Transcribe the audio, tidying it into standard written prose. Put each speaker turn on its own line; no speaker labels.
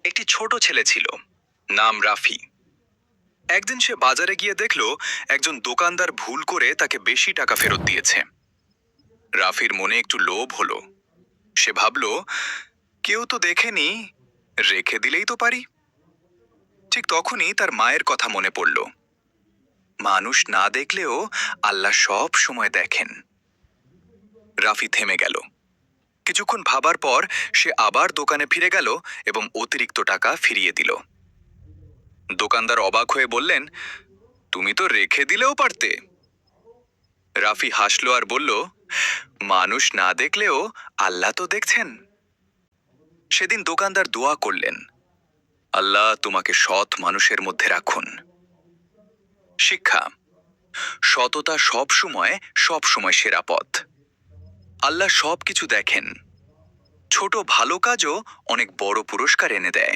একটি ছোট ছেলে ছিল, নাম রাফি। একদিন সে বাজারে গিয়ে দেখল একজন দোকানদার ভুল করে তাকে বেশি টাকা ফেরত দিয়েছে। রাফির মনে একটু লোভ হলো। সে ভাবল, কেউ তো দেখেনি, রেখে দিলেই তো পারি। ঠিক তখনই তার মায়ের কথা মনে পড়ল। মানুষ না দেখলেও আল্লাহ সব সময় দেখেন। রাফি থেমে গেল। কিছুক্ষণ ভাবার পর সে আবার দোকানে ফিরে গেল এবং অতিরিক্ত টাকা ফিরিয়ে দিল। দোকানদার অবাক হয়ে বললেন, তুমি তো রেখে দিলেও পারতে। রাফি হাসল আর বলল, মানুষ না দেখলেও আল্লাহ তো দেখছেন। সেদিন দোকানদার দোয়া করলেন, আল্লাহ তোমাকে সৎ মানুষের মধ্যে রাখুন। শিক্ষা: সততা সব সময় সেরা পথ। আল্লাহ সবকিছু দেখেন। ছোট ভালো কাজও অনেক বড় পুরস্কার এনে দেয়।